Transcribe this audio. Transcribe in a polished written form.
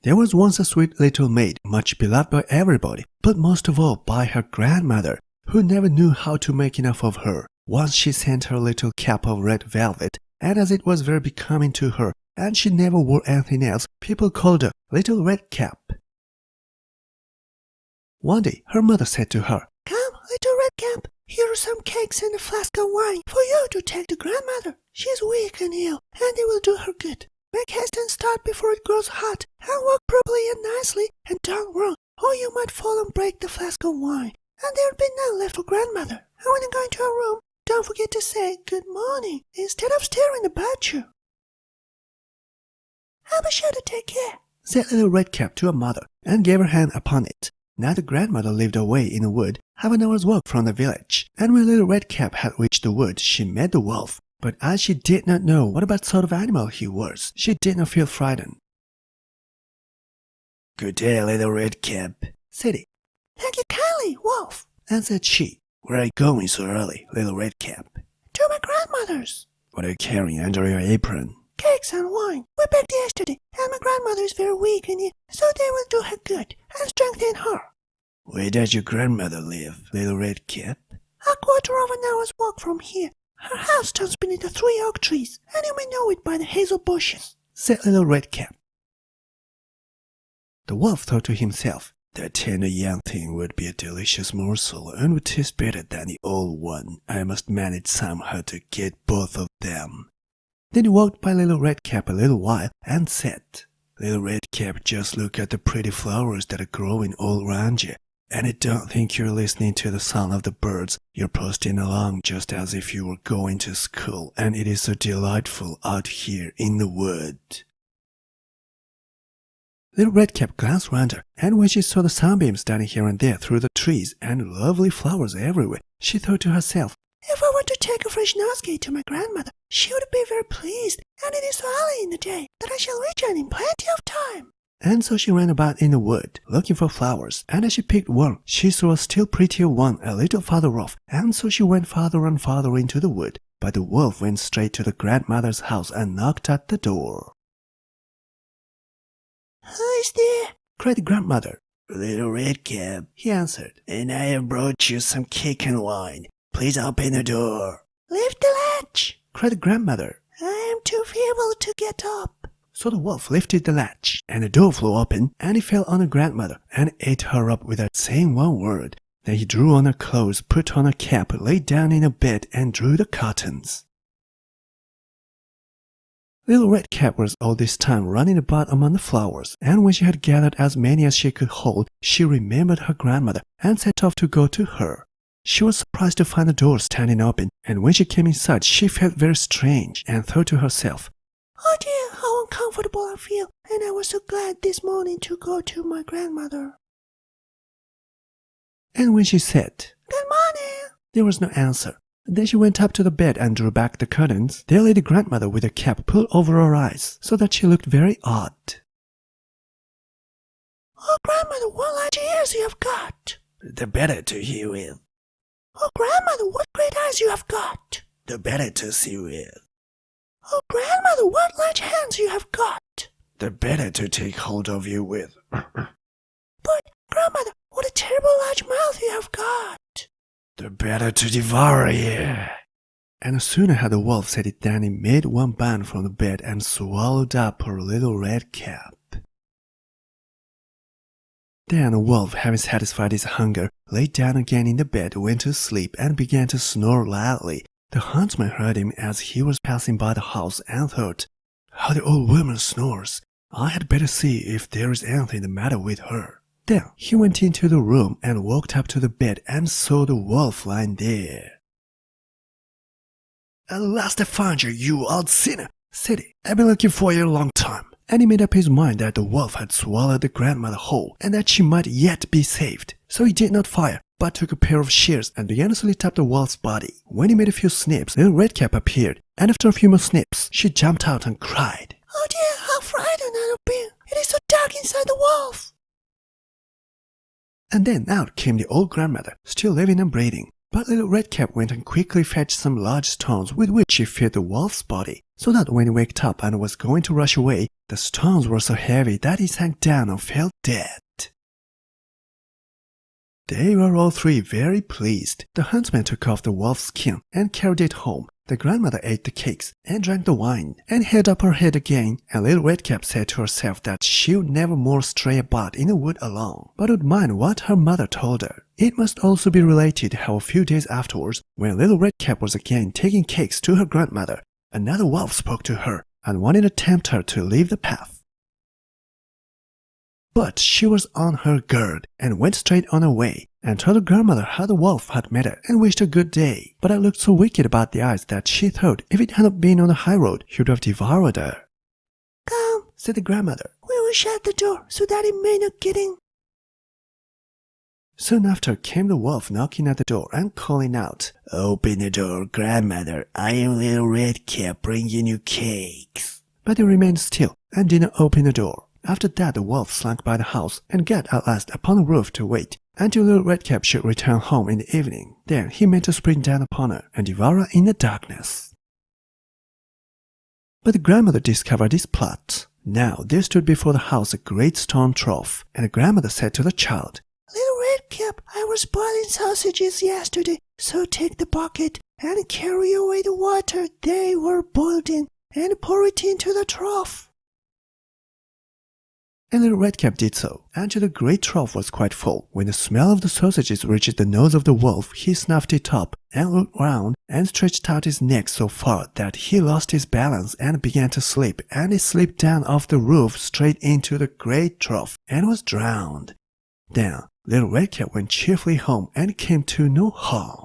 There was once a sweet little maid, much beloved by everybody, but most of all by her grandmother, who never knew how to make enough of her. Once she sent her little cap of red velvet, and as it was very becoming to her, and she never wore anything else, people called her Little Red Cap. One day, her mother said to her, "Come, Little Red Cap, here are some cakes and a flask of wine for you to take to grandmother. She is weak and ill, and it will do her good. Make haste and start before it grows hot, and walk properly and nicely, and don't run, or you might fall and break the flask of wine, and there will be none left for grandmother. And when you go into her room, don't forget to say good morning instead of staring about you. I'll be sure to take care," said Little Red Cap to her mother, and gave her hand upon it. Now the grandmother lived away in a wood, half an hour's walk from the village, and when Little Red Cap had reached the wood, she met the wolf. But as she did not know what about sort of animal he was, she did not feel frightened. "Good day, Little Red Cap," said he. "Thank you kindly, wolf," answered she. "Where are you going so early, Little Red Cap?" "To my grandmother's." "What are you carrying under your apron?" "Cakes and wine. We baked yesterday, and my grandmother is very weak and ill, so they will do her good and strengthen her." "Where does your grandmother live, Little Red Cap?" "A quarter of an hour's walk from here. Her house stands beneath the 3 oak trees, and you may know it by the hazel bushes," said Little Red Cap. The wolf thought to himself, "That tender young thing would be a delicious morsel and would taste better than the old one. I must manage somehow to get both of them." Then he walked by Little Red Cap a little while and said, "Little Red Cap, just look at the pretty flowers that are growing all around you. And I don't think you're listening to the song of the birds. You're posting along just as if you were going to school, and it is so delightful out here in the wood." Little Red Cap glanced round her, and when she saw the sunbeams standing here and there through the trees and lovely flowers everywhere, she thought to herself, "If I were to take a fresh nosegay to my grandmother, she would be very pleased, and it is so early in the day that I shall reach her in plenty of time." And so she ran about in the wood, looking for flowers, and as she picked one, she saw a still prettier one a little farther off, and so she went farther and farther into the wood, but the wolf went straight to the grandmother's house and knocked at the door. "Who is there?" cried the grandmother. "Little Red Cap," he answered, "and I have brought you some cake and wine. Please open the door." "Lift the latch," cried the grandmother. "I am too feeble to get up." So the wolf lifted the latch, and the door flew open, and he fell on the grandmother, and ate her up without saying one word. Then he drew on her clothes, put on her cap, lay down in a bed, and drew the curtains. Little Red Cap was all this time running about among the flowers, and when she had gathered as many as she could hold, she remembered her grandmother, and set off to go to her. She was surprised to find the door standing open, and when she came inside, she felt very strange, and thought to herself, "Oh dear, how uncomfortable I feel, and I was so glad this morning to go to my grandmother." And when she said, "Good morning," there was no answer. Then she went up to the bed and drew back the curtains. There lay the grandmother with her cap pulled over her eyes, so that she looked very odd. "Oh, grandmother, what large ears you have got!" "The better to hear with." "Oh, grandmother, what great eyes you have got!" "The better to see with." "Oh, grandmother, what large hands you have got!" "The better to take hold of you with." "But, grandmother, what a terrible large mouth you have got!" "The better to devour you." And no sooner had the wolf said it than he made one bound from the bed and swallowed up her Little Red Cap. Then the wolf, having satisfied his hunger, lay down again in the bed, went to sleep, and began to snore loudly. The huntsman heard him as he was passing by the house, and thought, "How the old woman snores! I had better see if there is anything the matter with her." Then he went into the room and walked up to the bed and saw the wolf lying there. "At last I found you, you old sinner," said he. "I've been looking for you a long time." And he made up his mind that the wolf had swallowed the grandmother whole, and that she might yet be saved. So he did not fire, but took a pair of shears and began to slit up the wolf's body. When he made a few snips, Little Red Cap appeared, and after a few more snips, she jumped out and cried, "Oh dear, how frightened I have been! It is so dark inside the wolf!" And then out came the old grandmother, still living and breathing. But Little Red Cap went and quickly fetched some large stones with which she filled the wolf's body. so that when he waked up and was going to rush away, the stones were so heavy that he sank down and fell dead. They were all three very pleased. The huntsman took off the wolf's skin and carried it home. The grandmother ate the cakes and drank the wine and held up her head again, and Little Redcap said to herself that she would never more stray about in the wood alone, but would mind what her mother told her. It must also be related how a few days afterwards, when Little Redcap was again taking cakes to her grandmother, another wolf spoke to her and wanted to tempt her to leave the path. But she was on her guard and went straight on her way and told her grandmother how the wolf had met her and wished her good day. But it looked so wicked about the eyes that she thought if it had not been on the high road, he would have devoured her. "Come," said the grandmother. "we will shut the door so that it may not get in." Soon after came the wolf knocking at the door and calling out, "Open the door, grandmother. I am Little Redcap bringing you cakes." But he remained still and did not open the door. After that the wolf slunk by the house and got at last upon the roof to wait until Little Redcap should return home in the evening. Then he meant to spring down upon her and devour her in the darkness. But the grandmother discovered his plot. Now there stood before the house a great stone trough, and the grandmother said to the child, "Little Redcap, I was boiling sausages yesterday, so take the bucket and carry away the water they were boiled in and pour it into the trough." And Little Redcap did so, until the great trough was quite full. When the smell of the sausages reached the nose of the wolf, he snuffed it up and looked round and stretched out his neck so far that he lost his balance and began to slip, and he slipped down off the roof straight into the great trough and was drowned. Then Little Redcap went cheerfully home and came to no harm.